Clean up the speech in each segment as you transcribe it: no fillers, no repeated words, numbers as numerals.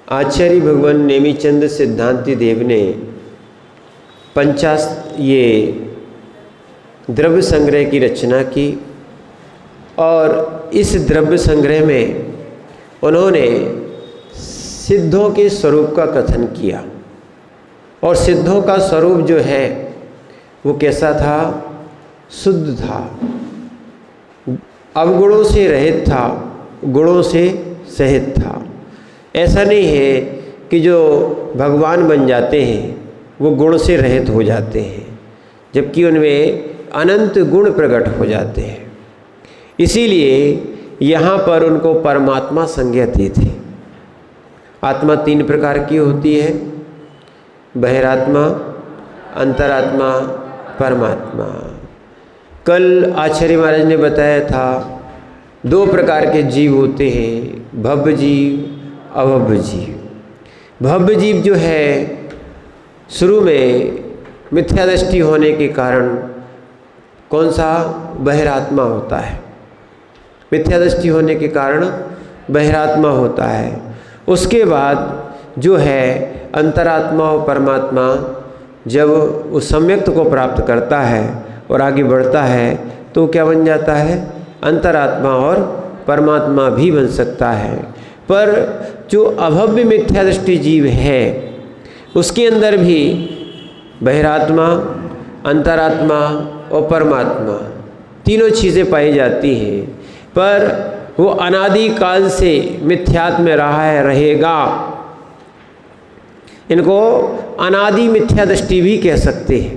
आचार्य भगवान नेमिचंद सिद्धांति देव ने ये द्रव्य संग्रह की रचना की और इस द्रव्य संग्रह में उन्होंने सिद्धों के स्वरूप का कथन किया। और सिद्धों का स्वरूप जो है वो कैसा था? शुद्ध था, अवगुणों से रहित था, गुणों से सहित था। ऐसा नहीं है कि जो भगवान बन जाते हैं वो गुण से रहित हो जाते हैं, जबकि उनमें अनंत गुण प्रकट हो जाते हैं। इसीलिए यहाँ पर उनको परमात्मा संज्ञा दी थी। आत्मा 3 प्रकार की होती है, बहिरात्मा, अंतरात्मा, परमात्मा। कल आचार्य महाराज ने बताया था 2 प्रकार के जीव होते हैं, भव्य जीव, अभव्य जीव। भव्य जीव जो है शुरू में मिथ्या दृष्टि होने के कारण कौन सा? बहिरात्मा होता है। मिथ्या दृष्टि होने के कारण बहिरात्मा होता है। उसके बाद जो है अंतरात्मा और परमात्मा, जब उस सम्यक्त को प्राप्त करता है और आगे बढ़ता है तो क्या बन जाता है? अंतरात्मा और परमात्मा भी बन सकता है। पर जो अभव्य मिथ्या दृष्टि जीव है उसके अंदर भी बहिरात्मा, अंतरात्मा और परमात्मा तीनों चीज़ें पाई जाती हैं। पर वो अनादि काल से मिथ्यात्व में रहा है, रहेगा। इनको अनादि मिथ्या दृष्टि भी कह सकते हैं।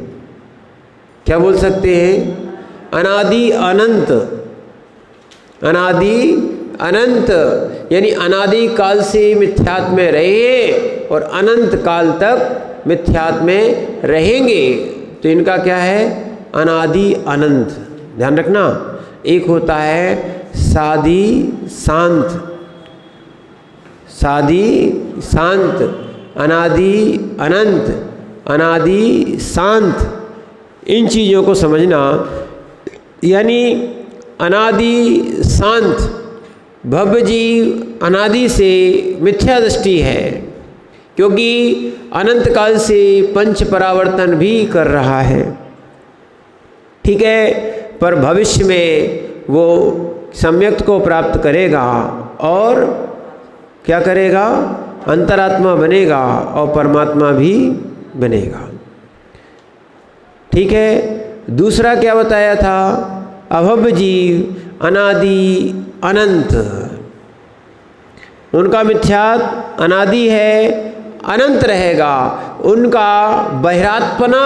क्या बोल सकते हैं? अनादि अनंत, अनादि अनंत, यानी अनादि काल से मिथ्यात्व में रहे और अनंत काल तक मिथ्यात्व में रहेंगे। तो इनका क्या है? अनादि अनंत। ध्यान रखना, एक होता है सादि शांत, सादि शांत, अनादि अनंत, अनादि शांत। इन चीज़ों को समझना। यानी अनादि शांत भव्य जीव अनादि से मिथ्या दृष्टि है, क्योंकि अनंत काल से पंच परावर्तन भी कर रहा है। ठीक है, पर भविष्य में वो सम्यक्त को प्राप्त करेगा और क्या करेगा? अंतरात्मा बनेगा और परमात्मा भी बनेगा। ठीक है। दूसरा क्या बताया था? अभव्य जीव अनादि अनंत, उनका मिथ्यात्व अनादि है, अनंत रहेगा। उनका बहिरात्पना,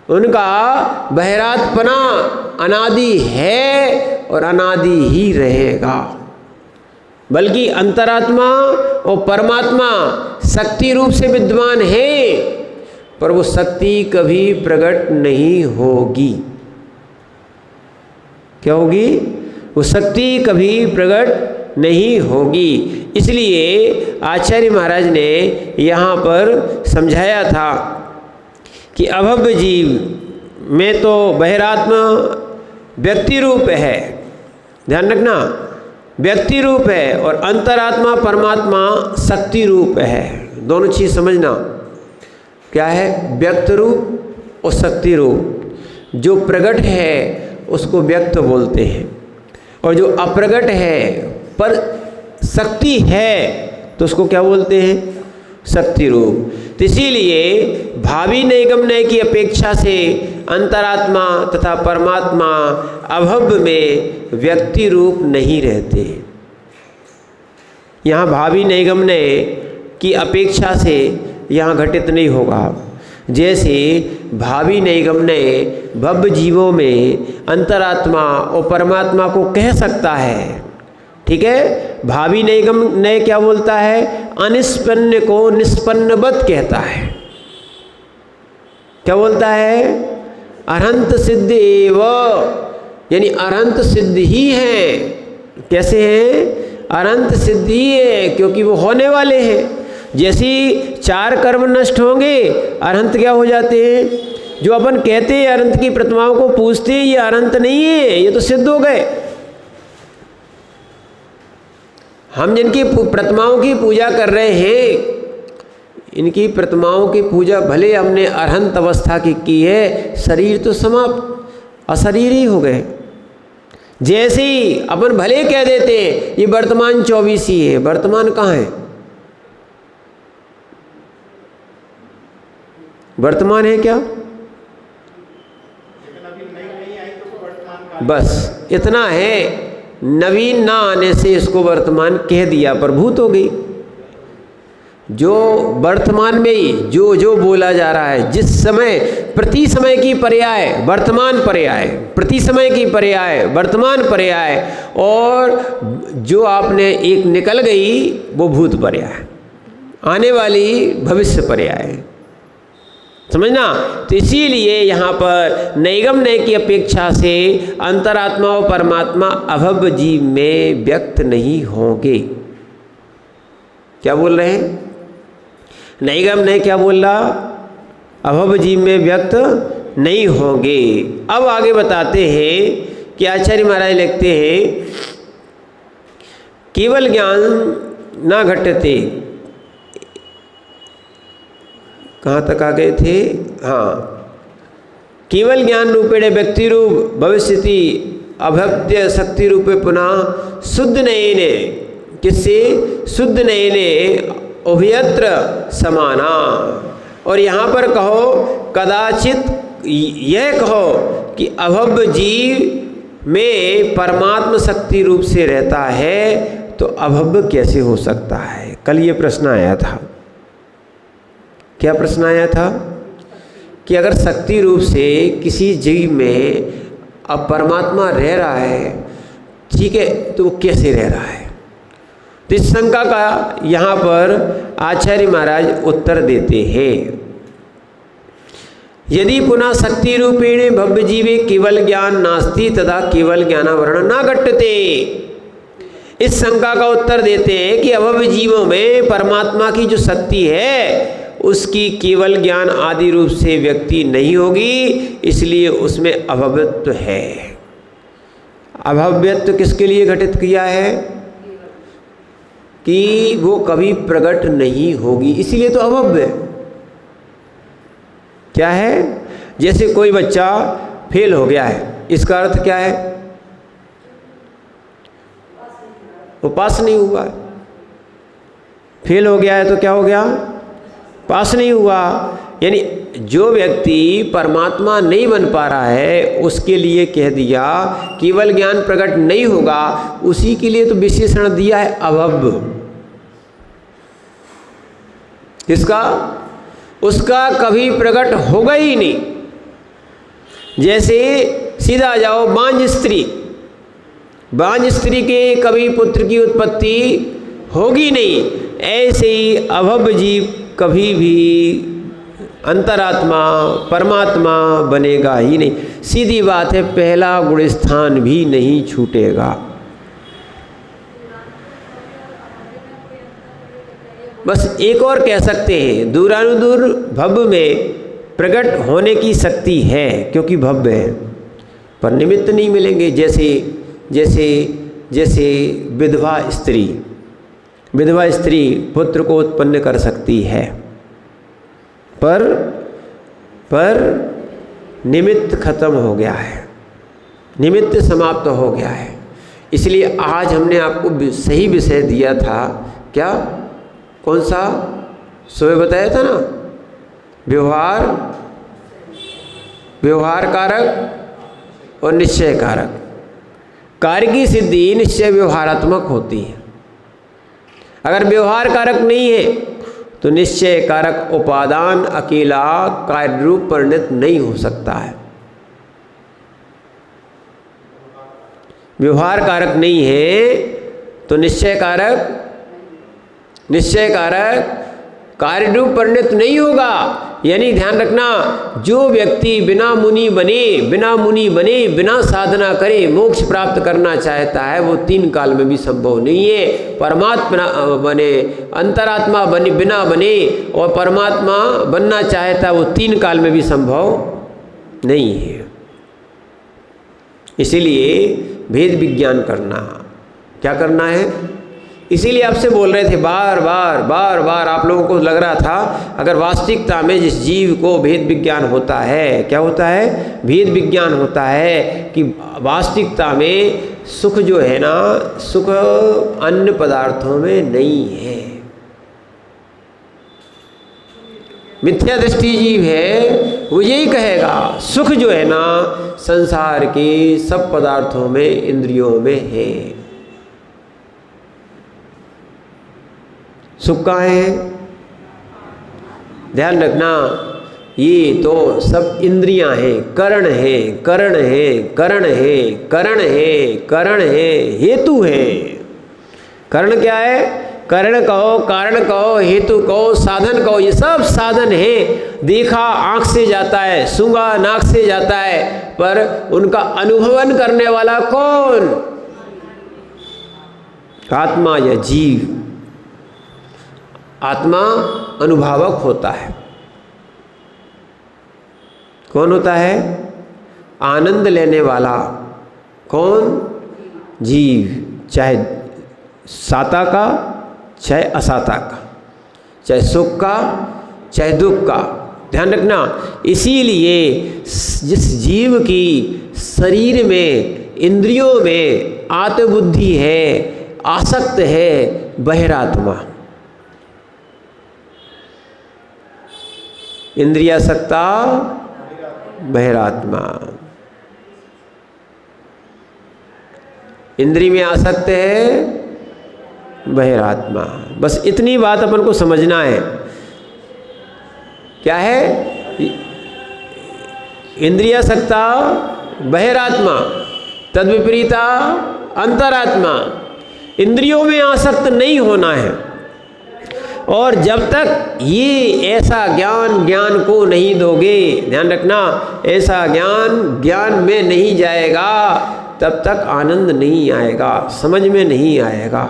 उनका बहिरात्पना अनादि है और अनादि ही रहेगा। बल्कि अंतरात्मा और परमात्मा शक्ति रूप से विद्यमान है, पर वो शक्ति कभी प्रकट नहीं होगी। क्या होगी? वो शक्ति कभी प्रकट नहीं होगी। इसलिए आचार्य महाराज ने यहाँ पर समझाया था कि अभव्य जीव में तो बहिरात्मा व्यक्ति रूप है, ध्यान रखना, व्यक्ति रूप है, और अंतरात्मा परमात्मा शक्ति रूप है। दोनों चीज़ समझना। क्या है? व्यक्त रूप और शक्ति रूप। जो प्रकट है उसको व्यक्त बोलते हैं, और जो अप्रगट है पर शक्ति है तो उसको क्या बोलते हैं? शक्ति रूप। तो इसीलिए भावी नैगम्य की अपेक्षा से अंतरात्मा तथा परमात्मा अभव्य में व्यक्ति रूप नहीं रहते। यहाँ भावी नैगम्य की अपेक्षा से यहाँ घटित नहीं होगा। जैसे भावी नैगम्य भव्य जीवों में अंतरात्मा और परमात्मा को कह सकता है। ठीक है। भावी नैगम्य क्या बोलता है? अनिष्पन्न को निष्पन्नवत कहता है। क्या बोलता है? अरहंत सिद्ध एव, यानी अरहंत सिद्ध ही है। कैसे हैं? अरहंत सिद्ध ही है, क्योंकि वो होने वाले हैं। जैसे 4 कर्म नष्ट होंगे, अरहंत क्या हो जाते हैं? जो अपन कहते हैं अनंत की प्रतिमाओं को पूजते हैं, ये अनंत नहीं है, ये तो सिद्ध हो गए। हम जिनकी प्रतिमाओं की पूजा कर रहे हैं, इनकी प्रतिमाओं की पूजा भले हमने अरहंत अवस्था की है, शरीर तो समाप्त अशरीर ही हो गए। जैसे ही अपन भले कह देते हैं ये वर्तमान 24 ही है, वर्तमान कहाँ है? वर्तमान है क्या? बस इतना है, नवीन ना आने से इसको वर्तमान कह दिया पर भूत हो गई। जो वर्तमान में ही जो जो बोला जा रहा है, जिस समय प्रति समय की पर्याय वर्तमान पर्याय, प्रति समय की पर्याय वर्तमान पर्याय, और जो आपने एक निकल गई वो भूत पर्याय, आने वाली भविष्य पर्याय, समझना। तो इसीलिए यहाँ पर नैगम नय की अपेक्षा से अंतरात्मा और परमात्मा अभव जीव में व्यक्त नहीं होंगे। क्या बोल रहे हैं? नैगम नय क्या बोल रहा? अभव जीव में व्यक्त नहीं होंगे। अब आगे बताते हैं कि आचार्य महाराज लिखते हैं केवल ज्ञान ना घटते। कहाँ तक आ गए थे? हाँ, केवल ज्ञान रूपेण व्यक्ति रूप भविष्यति अभव्य शक्ति रूपे पुनः शुद्ध नयने, किससे? शुद्ध नयने उभयत्र समाना। और यहाँ पर कहो कदाचित यह कहो कि अभव्य जीव में परमात्मा शक्ति रूप से रहता है तो अभव्य कैसे हो सकता है? कल ये प्रश्न आया था। क्या प्रश्न आया था? कि अगर शक्ति रूप से किसी जीव में अब परमात्मा रह रहा है, ठीक है, तो वो कैसे रह रहा है? तो इस शंका का यहाँ पर आचार्य महाराज उत्तर देते हैं। यदि पुनः शक्ति रूपेण भव्य जीवे केवल ज्ञान नास्ति तथा केवल ज्ञानावरण ना घटते। इस शंका का उत्तर देते हैं कि अभव्य जीवों में परमात्मा की जो शक्ति है उसकी केवल ज्ञान आदि रूप से व्यक्ति नहीं होगी, इसलिए उसमें अभव्यत्व है। अभव्यत्व किसके लिए घटित किया है? कि वो कभी प्रकट नहीं होगी, इसीलिए तो अभव्य। क्या है? जैसे कोई बच्चा फेल हो गया है, इसका अर्थ क्या है? वो पास नहीं हुआ। फेल हो गया है तो क्या हो गया? पास नहीं हुआ। यानी जो व्यक्ति परमात्मा नहीं बन पा रहा है उसके लिए कह दिया केवल ज्ञान प्रकट नहीं होगा, उसी के लिए तो विशेषण दिया है अभव्य। किसका? उसका कभी प्रकट होगा ही नहीं। जैसे सीधा जाओ बांझ स्त्री, बांझ स्त्री के कभी पुत्र की उत्पत्ति होगी नहीं, ऐसे ही अभव्य जीव कभी भी अंतरात्मा परमात्मा बनेगा ही नहीं। सीधी बात है, पहला गुण स्थान भी नहीं छूटेगा। बस एक और कह सकते हैं, दूरानुदूर भव्य में प्रकट होने की शक्ति है क्योंकि भव्य है, पर निमित्त नहीं मिलेंगे। जैसे जैसे जैसे विधवा स्त्री, विधवा स्त्री पुत्र को उत्पन्न कर सकती है, पर निमित्त खत्म हो गया है, निमित्त समाप्त हो गया है। इसलिए आज हमने आपको सही विषय दिया था। क्या? कौन सा? सुबह बताया था ना, व्यवहार, व्यवहार कारक और निश्चय कारक। कार्य की सिद्धि निश्चय व्यवहारात्मक होती है। अगर व्यवहार कारक नहीं है तो निश्चय कारक उपादान अकेला कार्य रूप परिणत नहीं हो सकता है। व्यवहार कारक नहीं है तो निश्चय कारक कार्य रूप परिणत नहीं होगा। यानी ध्यान रखना, जो व्यक्ति बिना मुनि बने बिना साधना करे मोक्ष प्राप्त करना चाहता है वो 3 काल में भी संभव नहीं है। परमात्मा बने, अंतरात्मा बने बिना बने और परमात्मा बनना चाहता है वो 3 काल में भी संभव नहीं है। इसीलिए भेद विज्ञान करना, क्या करना है? इसीलिए आपसे बोल रहे थे बार बार आप लोगों को लग रहा था अगर वास्तविकता में जिस जीव को भेद विज्ञान होता है, क्या होता है, भेद विज्ञान होता है कि वास्तविकता में सुख जो है ना, सुख अन्य पदार्थों में नहीं है। मिथ्या दृष्टि जीव है वो यही कहेगा सुख जो है ना संसार के सब पदार्थों में, इंद्रियों में है। सुख कहाँ है? ध्यान रखना, ये तो सब इंद्रियां हैं, करण है, करण है, करण है, करण है, करण है, हेतु है। करण क्या है? करण कहो, कारण कहो, हेतु कहो, साधन कहो, ये सब साधन है। देखा आंख से जाता है, सूंघा नाक से जाता है, पर उनका अनुभवन करने वाला कौन? आत्मा या जीव। आत्मा अनुभवक होता है। कौन होता है? आनंद लेने वाला। कौन? जीव। चाहे साता का, चाहे असाता का, चाहे सुख का, चाहे दुख का। ध्यान रखना, इसीलिए जिस जीव की शरीर में, इंद्रियों में आत्मबुद्धि है, आसक्त है, बहिरात्मा। इंद्रियासक्ता बहिरात्मा। इंद्रिय में आसक्त है, बहिरात्मा। बस इतनी बात अपन को समझना है। क्या है? इंद्रियासक्ता बहिरात्मा, तद्विपरीता अंतरात्मा। इंद्रियों में आसक्त नहीं होना है। और जब तक ये ऐसा ज्ञान को नहीं दोगे, ध्यान रखना, ऐसा ज्ञान में नहीं जाएगा, तब तक आनंद नहीं आएगा, समझ में नहीं आएगा।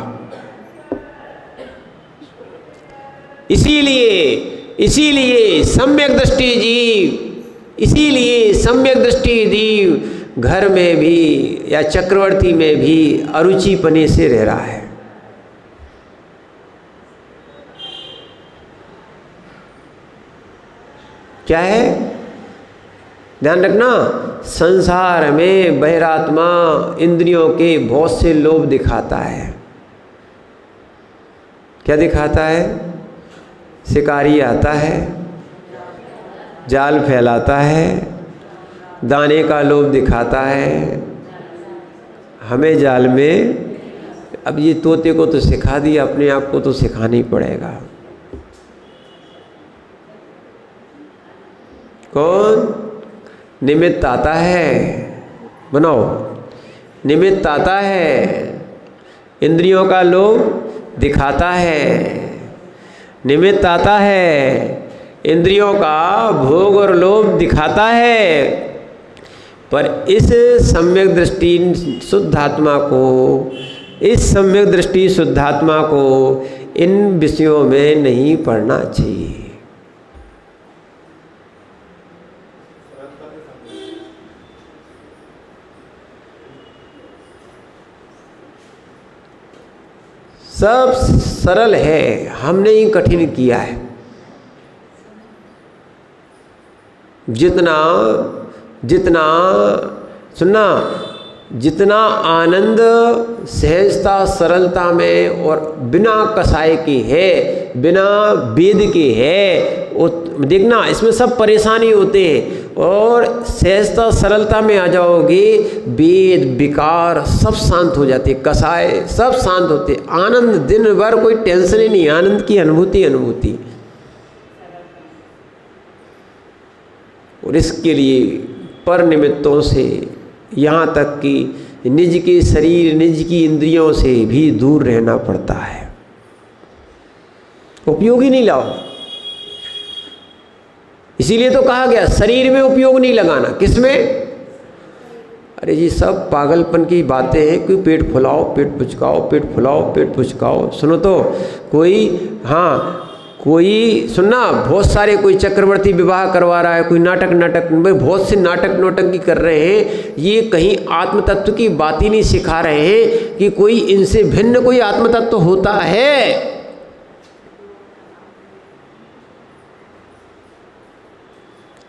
इसीलिए सम्यक दृष्टि जीव, इसीलिए सम्यक दृष्टि जीव घर में भी या चक्रवर्ती में भी अरुचिपने से रह रहा है। क्या है? ध्यान रखना, संसार में बहिरात्मा इंद्रियों के बहुत से लोभ दिखाता है। क्या दिखाता है? शिकारी आता है, जाल फैलाता है, दाने का लोभ दिखाता है। हमें जाल में, अब ये तोते को तो सिखा दिया, अपने आप को तो सिखाना ही पड़ेगा। कौन? निमित्त आता है, बनाओ, निमित्त आता है, इंद्रियों का लोभ दिखाता है, निमित्त आता है, इंद्रियों का भोग और लोभ दिखाता है। पर इस सम्यक दृष्टि शुद्धात्मा को, इस सम्यक दृष्टि शुद्धात्मा को इन विषयों में नहीं पढ़ना चाहिए। सब सरल है, हमने ही कठिन किया है। जितना सुनना, जितना आनंद सहजता सरलता में और बिना कसाई की है, बिना वेद के है, देखना इसमें सब परेशानी होते हैं। और सहजता सरलता में आ जाओगे, वेद विकार सब शांत हो जाते, कसाय सब शांत होते, आनंद दिन भर कोई टेंशन ही नहीं, आनंद की अनुभूति। और इसके लिए पर निमित्तों से यहाँ तक कि निज के शरीर, निज की इंद्रियों से भी दूर रहना पड़ता है। उपयोगी नहीं लाओ। इसीलिए तो कहा गया शरीर में उपयोग नहीं लगाना। किसमें? अरे जी सब पागलपन की बातें हैं। कोई पेट फुलाओ, पेट पुचकाओ, पेट फुलाओ, पेट पुचकाओ। सुनो तो, कोई हाँ कोई सुनना, बहुत सारे, कोई चक्रवर्ती विवाह करवा रहा है, कोई नाटक बहुत से नाटक नौटंकी कर रहे हैं। ये कहीं आत्म तत्व की बात ही नहीं सिखा रहे हैं कि कोई इनसे भिन्न कोई आत्म तत्व होता है।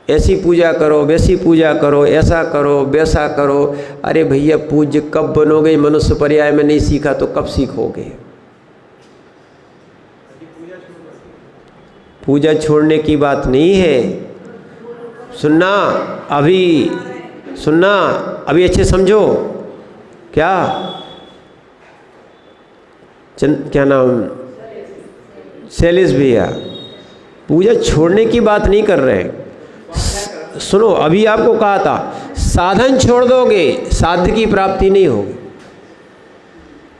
ऐसी पूजा करो, वैसी पूजा करो, ऐसा करो, वैसा करो। अरे भैया, पूज्य कब बनोगे? मनुष्य पर्याय में नहीं सीखा तो कब सीखोगे? पूजा छोड़ने की बात नहीं है। सुनना, अभी अच्छे समझो। क्या नाम? शैलेश भैया, पूजा छोड़ने की बात नहीं कर रहे। सुनो, अभी आपको कहा था साधन छोड़ दोगे साध्य की प्राप्ति नहीं होगी।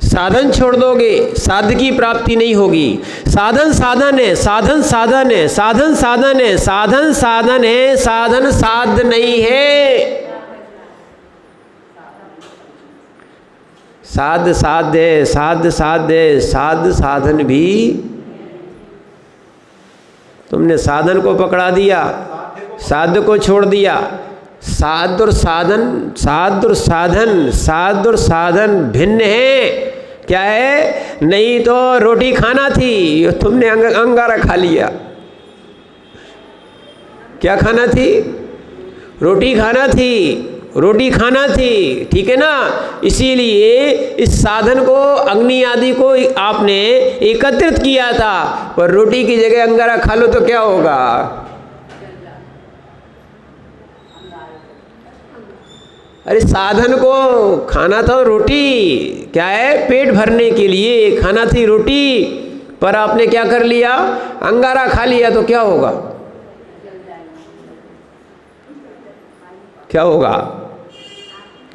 साधन छोड़ दोगे साध्य की प्राप्ति नहीं होगी। साधन साधन है, साधन साधन है, साधन साधन है, साधन साधन है, साधन साध्य नहीं है। साध्य साध्य है, साध्य साध्य है, साध्य साधन भी। तुमने साधन को पकड़ा दिया, साध्य को छोड़ दिया। साध्य और साधन भिन्न है। क्या है? नहीं तो रोटी खाना थी, तुमने अंगारा खा लिया। क्या खाना थी? रोटी खाना थी, ठीक है ना। इसीलिए इस साधन को, अग्नि आदि को आपने एकत्रित किया था। पर रोटी की जगह अंगारा खा लो तो क्या होगा? अरे साधन को खाना था रोटी, क्या है? पेट भरने के लिए खाना थी रोटी, पर आपने क्या कर लिया? अंगारा खा लिया तो क्या होगा? क्या होगा?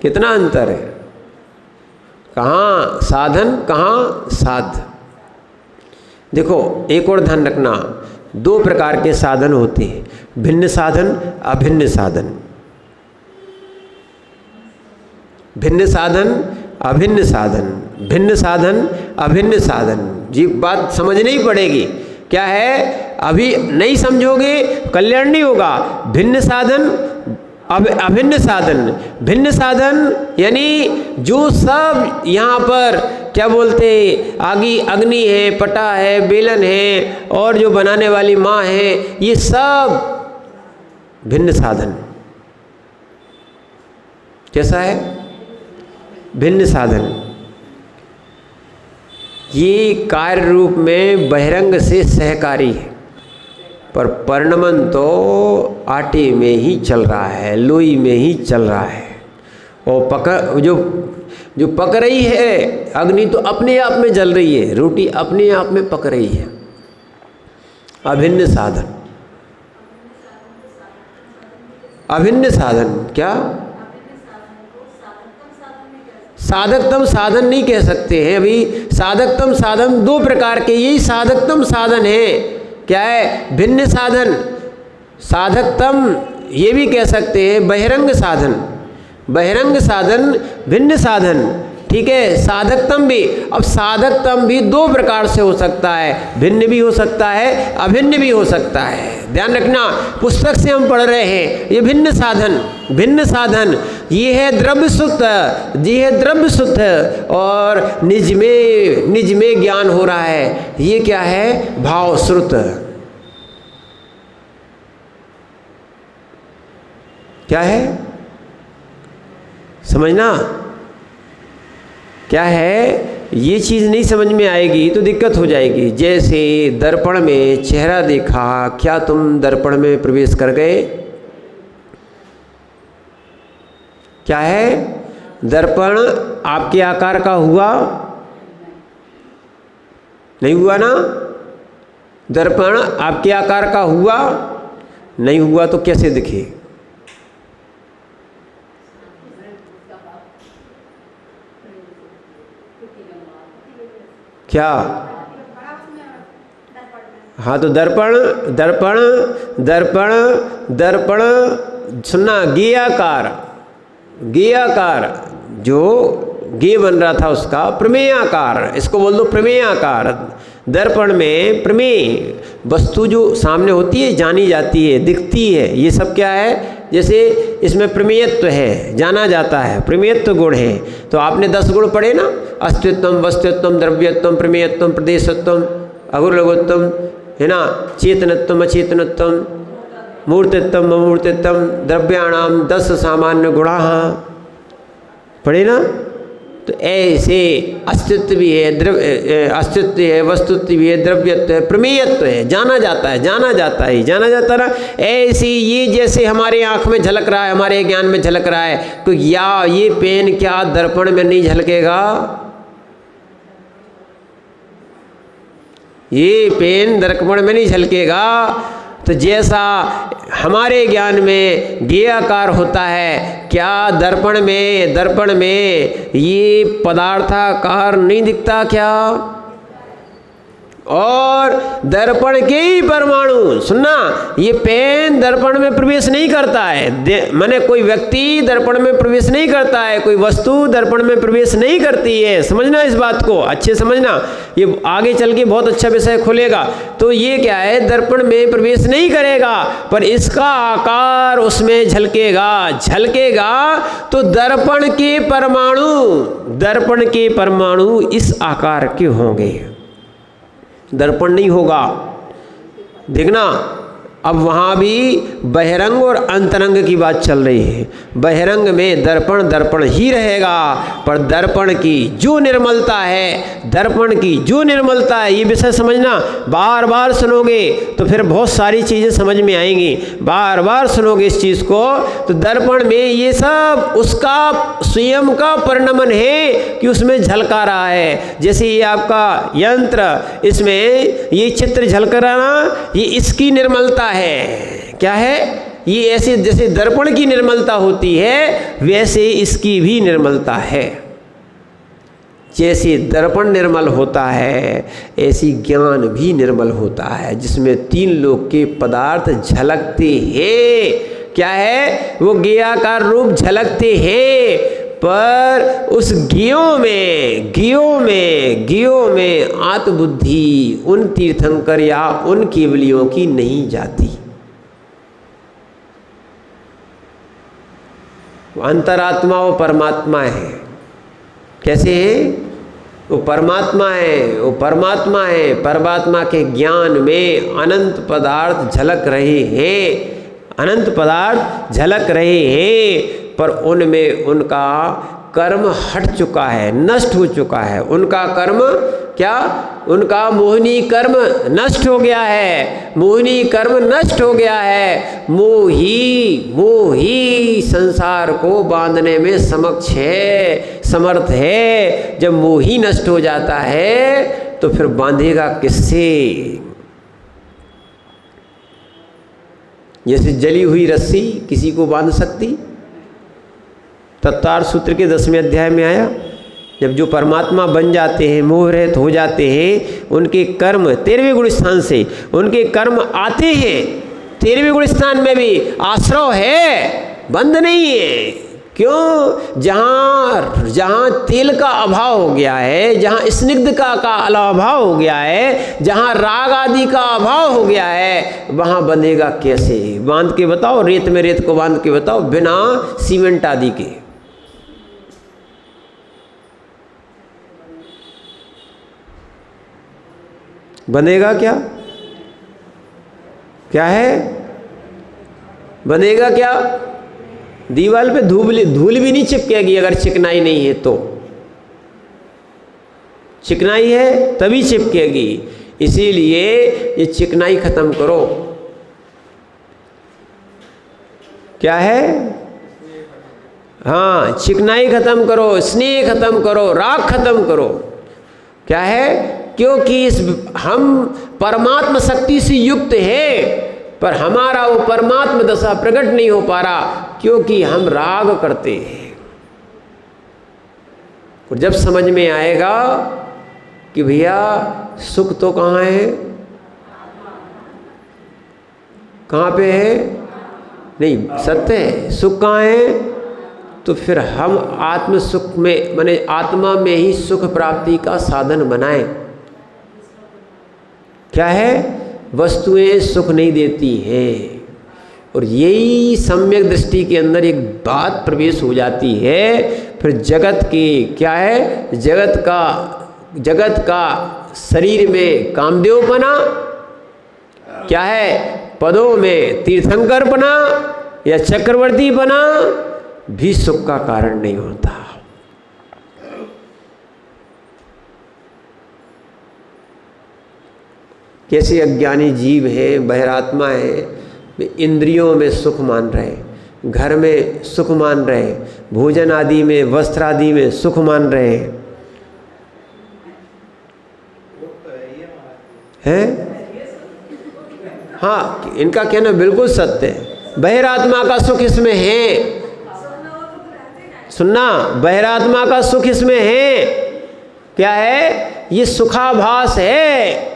कितना अंतर है? कहाँ साधन, कहाँ साध्य। देखो, एक और ध्यान रखना, दो प्रकार के साधन होते हैं, भिन्न साधन, अभिन्न साधन। भिन्न साधन, अभिन्न साधन, भिन्न साधन, अभिन्न साधन। जी, बात समझनी पड़ेगी। क्या है? अभी नहीं समझोगे कल्याण नहीं होगा। भिन्न साधन, अभिन्न साधन। भिन्न साधन यानी जो सब यहाँ पर क्या बोलते, आगी अग्नि है, पटा है, बेलन है, और जो बनाने वाली माँ है, ये सब भिन्न साधन। कैसा है? भिन्न साधन। ये कार्य रूप में बहिरंग से सहकारी है, पर परिणमन तो आटे में ही चल रहा है, लोई में ही चल रहा है। और जो पक रही है अग्नि तो अपने आप में जल रही है, रोटी अपने आप में पक रही है। अभिन्न साधन, अभिन्न साधन। क्या? साधकतम साधन नहीं कह सकते हैं अभी। साधकतम साधन दो प्रकार के, यही साधकतम साधन है। क्या है? भिन्न साधन। साधकतम ये भी कह सकते हैं बहिरंग साधन। बहिरंग साधन, भिन्न साधन, ठीक है। साधकतम भी, अब साधकतम भी दो प्रकार से हो सकता है, भिन्न भी हो सकता है, अभिन्न भी हो सकता है। ध्यान रखना, पुस्तक से हम पढ़ रहे हैं ये भिन्न साधन, भिन्न साधन। ये है द्रव्य सुत, ये है द्रव्य सुत, और निज में ज्ञान हो रहा है। ये क्या है? भाव श्रुत। क्या है? समझना क्या है। ये चीज़ नहीं समझ में आएगी तो दिक्कत हो जाएगी। जैसे दर्पण में चेहरा देखा, क्या तुम दर्पण में प्रवेश कर गए? क्या है? दर्पण आपके आकार का हुआ? नहीं हुआ ना। दर्पण आपके आकार का हुआ? नहीं हुआ तो कैसे दिखे? क्या? हाँ, तो दर्पण दर्पण दर्पण दर्पण सुनना, गेयाकार, गेयाकार जो गे बन रहा था उसका प्रमेयाकार, इसको बोल दो प्रमेयाकार। दर्पण में प्रमेय वस्तु जो सामने होती है, जानी जाती है, दिखती है, ये सब क्या है? जैसे इसमें प्रमेयत्व है, जाना जाता है, प्रमेयत्व गुण है। तो आपने 10 गुण पढ़े ना, अस्तित्वम, वस्तुत्वम, द्रव्यत्वम, प्रमेयत्वम, प्रदेशत्वम, अगुरलघुत्वम, है ना, चेतनत्वम, अचेतनत्वम, मूर्तित्वम, अमूर्तित्वम, द्रव्याणाम 10 सामान्य गुणाः पढ़े ना। तो ऐसे अस्तित्व भी है, अस्तित्व है, वस्तुत्व भी है, द्रव्यत्व है, प्रमेयत्व है, जाना जाता है, जाना जाता है, जाना जाता है ना। ऐसे ये जैसे हमारे आँख में झलक रहा है, हमारे ज्ञान में झलक रहा है, तो या ये पेन क्या दर्पण में नहीं झलकेगा? ये पेन दर्पण में नहीं झलकेगा। तो जैसा हमारे ज्ञान में ज्ञेयाकार होता है, क्या दर्पण में ये पदार्थाकार नहीं दिखता क्या? और दर्पण के ही परमाणु, सुनना, ये पेन दर्पण में प्रवेश नहीं करता है, माने कोई व्यक्ति दर्पण में प्रवेश नहीं करता है, कोई वस्तु दर्पण में प्रवेश नहीं करती है। समझना इस बात को, अच्छे समझना, ये आगे चल के बहुत अच्छा विषय खुलेगा। तो ये क्या है? दर्पण में प्रवेश नहीं करेगा, पर इसका आकार उसमें झलकेगा। तो दर्पण के परमाणु इस आकार के होंगे, दर्पण नहीं होगा। देखना, अब वहाँ भी बहिरंग और अंतरंग की बात चल रही है। बहिरंग में दर्पण ही रहेगा, पर दर्पण की जो निर्मलता है, ये विषय समझना, बार बार सुनोगे तो फिर बहुत सारी चीज़ें समझ में आएंगी। बार बार सुनोगे इस चीज़ को, तो दर्पण में ये सब उसका स्वयं का परिणमन है कि उसमें झलका रहा है। जैसे ये आपका यंत्र, इसमें ये चित्र झलक रहा ना, ये इसकी निर्मलता है। क्या है ये? ऐसे जैसे दर्पण की निर्मलता होती है, वैसे इसकी भी निर्मलता है। जैसे दर्पण निर्मल होता है, ऐसी ज्ञान भी निर्मल होता है, जिसमें 3 लोक के पदार्थ झलकते हैं। क्या है? वो ज्ञेयाकार रूप झलकते हैं, पर उस ज्ञेयों में आत्मबुद्धि उन तीर्थंकर या उन केवलियों की नहीं जाती। अंतरात्मा वो परमात्मा है। कैसे है? वो परमात्मा है। परमात्मा के ज्ञान में अनंत पदार्थ झलक रहे हैं, पर उनमें उनका कर्म हट चुका है, नष्ट हो चुका है। उनका कर्म क्या? उनका मोहिनी कर्म नष्ट हो गया है। मोही संसार को बांधने में समर्थ है। जब मोही नष्ट हो जाता है तो फिर बांधेगा किससे? जैसे जली हुई रस्सी किसी को बांध सकती? तत्तार सूत्र के 10वें अध्याय में आया, जब जो परमात्मा बन जाते हैं, मोह रहित हो जाते हैं, उनके कर्म 13वें गुण स्थान से उनके कर्म आते हैं। 13वें गुण स्थान में भी आश्रय है, बंद नहीं है। क्यों? जहाँ तेल का अभाव हो गया है, जहाँ स्निग्ध का अभाव हो गया है, जहाँ राग आदि का अभाव हो गया है, वहाँ बंधेगा कैसे? बांध के बताओ, रेत में रेत को बांध के बताओ, बिना सीमेंट आदि के। बनेगा क्या? क्या है? बनेगा क्या? दीवार पे धूल भी नहीं चिपकेगी अगर चिकनाई नहीं है तो। चिकनाई है तभी चिपकेगी। इसीलिए ये चिकनाई खत्म करो। क्या है? हाँ, चिकनाई खत्म करो, स्नेह खत्म करो, राग खत्म करो। क्या है? क्योंकि हम परमात्मा शक्ति से युक्त है, पर हमारा वो परमात्मा दशा प्रकट नहीं हो पा रहा, क्योंकि हम राग करते हैं। और जब समझ में आएगा कि भैया सुख तो कहाँ है, कहाँ पे है, नहीं सत्य है, सुख कहाँ है, तो फिर हम आत्म सुख में, माने आत्मा में ही सुख प्राप्ति का साधन बनाएं। क्या है, वस्तुएं सुख नहीं देती हैं। और यही सम्यक दृष्टि के अंदर एक बात प्रवेश हो जाती है, फिर जगत की क्या है, जगत का शरीर में कामदेवपना, क्या है, पदों में तीर्थंकरपना या चक्रवर्तीपना भी सुख का कारण नहीं होता। कैसे अज्ञानी जीव हैं, बहिरात्मा है, इंद्रियों में सुख मान रहे, घर में सुख मान रहे, भोजन आदि में, वस्त्र आदि में सुख मान रहे हैं। हाँ, इनका कहना बिल्कुल सत्य है। बहिरात्मा का सुख इसमें है, सुनना, बहिरात्मा का सुख इसमें है। क्या है, ये सुखाभास है,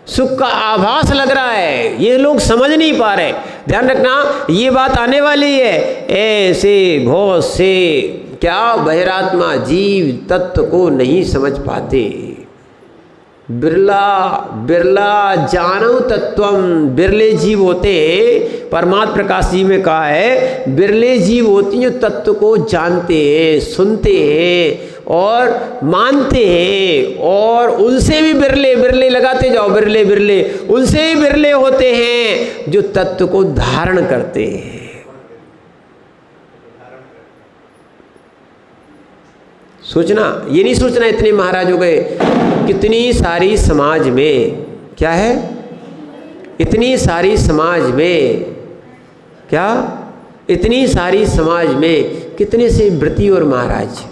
सुख का आभास लग रहा है, ये लोग समझ नहीं पा रहे। ध्यान रखना, ये बात आने वाली है। ऐसे बहुत से क्या बहिरात्मा जीव तत्व को नहीं समझ पाते। बिरला जानव तत्वम, बिरले जीव होते हैं। परमात्मा प्रकाश जी में कहा है, बिरले जीव होती हैं जो तत्व को जानते हैं, सुनते हैं और मानते हैं, और उनसे भी बिरले लगाते जाओ, बिरले उनसे भी बिरले होते हैं जो तत्व को धारण करते हैं। सोचना, ये नहीं सोचना इतने महाराज हो गए। कितनी सारी समाज में क्या है, इतनी सारी समाज में क्या, इतनी सारी समाज में कितने से व्रती और महाराज,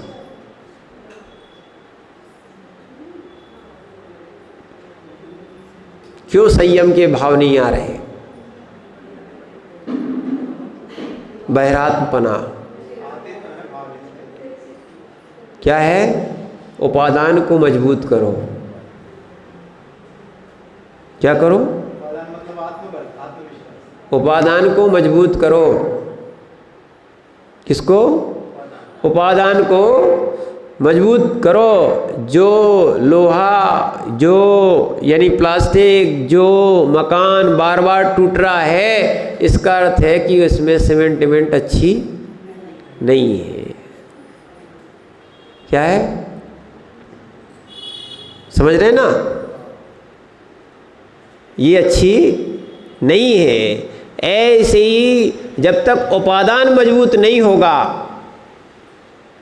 क्यों संयम के भाव नहीं आ रहे। बहिरात्मपना क्या है, उपादान को मजबूत करो। क्या करो, उपादान को मजबूत करो। किसको, उपादान को मजबूत करो। जो लोहा, जो यानी प्लास्टिक, जो मकान बार बार टूट रहा है, इसका अर्थ है कि उसमें सीमेंट अच्छी नहीं है। क्या है, समझ रहे ना, ये अच्छी नहीं है। ऐसे ही जब तक उपादान मजबूत नहीं होगा,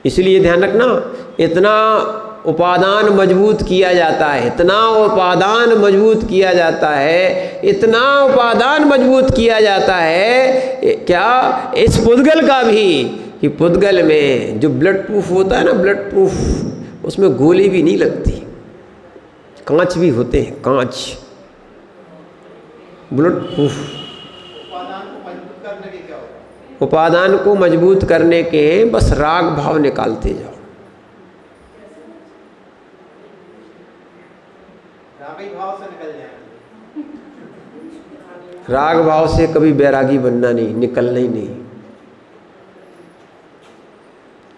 इसलिए ध्यान रखना, इतना उपादान मजबूत किया जाता है, इतना उपादान मजबूत किया जाता है, इतना उपादान मजबूत किया जाता है। क्या, इस पुद्गल का भी, कि पुद्गल में जो ब्लड प्रूफ होता है ना, ब्लड प्रूफ, उसमें गोली भी नहीं लगती, कांच भी होते हैं, कांच, ब्लड प्रूफ। उपादान को मजबूत करने के बस राग भाव निकालते जाओ। राग भाव से कभी बैरागी बनना नहीं, निकलना ही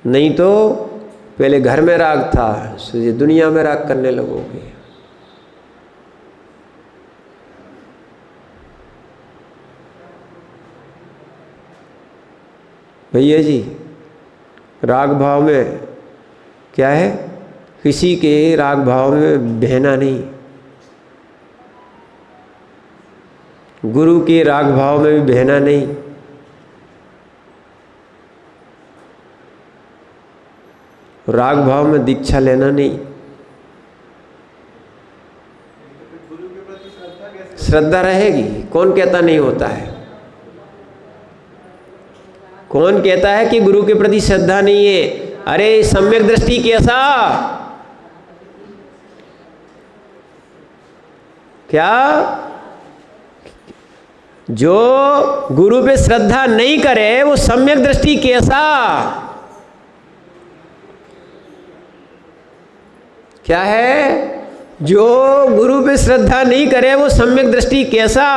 नहीं तो पहले घर में राग था, सोचिए दुनिया में राग करने लगोगे। भैया जी, राग भाव में क्या है, किसी के राग भाव में बहना नहीं, गुरु के राग भाव में भी बहना नहीं, राग भाव में दीक्षा लेना नहीं। श्रद्धा रहेगी, कौन कहता नहीं होता है, कौन कहता है कि गुरु के प्रति श्रद्धा नहीं है। अरे सम्यक दृष्टि कैसा, क्या, जो गुरु पे श्रद्धा नहीं करे वो सम्यक दृष्टि कैसा, क्या है, जो गुरु पे श्रद्धा नहीं करे वो सम्यक दृष्टि कैसा।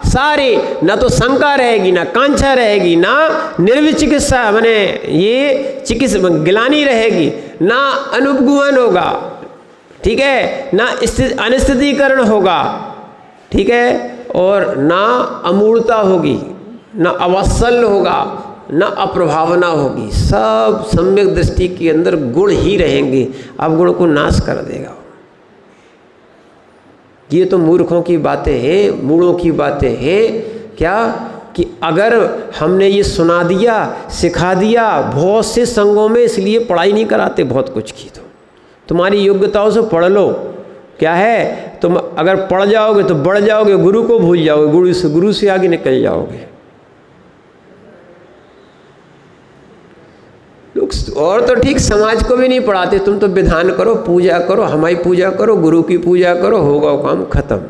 सारी ना तो शंका रहेगी, ना कांक्षा रहेगी, ना निर्विचिकित्सा माने ये चिकित्सा गिलानी रहेगी, ना अनुपगुहन होगा, ठीक है, ना अनिस्थितीकरण होगा, ठीक है, और ना अमूर्ता होगी, ना अवत्सल होगा, ना अप्रभावना होगी, सब सम्यक दृष्टि के अंदर गुण ही रहेंगे, अवगुण को नाश कर देगा। ये तो मूर्खों की बातें हैं, मूढ़ों की बातें हैं। क्या कि अगर हमने ये सुना दिया, सिखा दिया, बहुत से संघों में इसलिए पढ़ाई नहीं कराते बहुत कुछ की, तो तुम्हारी योग्यताओं से पढ़ लो, क्या है, तुम अगर पढ़ जाओगे तो बढ़ जाओगे, गुरु को भूल जाओगे, गुरु से आगे निकल जाओगे। लोग और तो ठीक समाज को भी नहीं पढ़ाते, तुम तो विधान करो, पूजा करो, हमारी पूजा करो, गुरु की पूजा करो, होगा काम खत्म।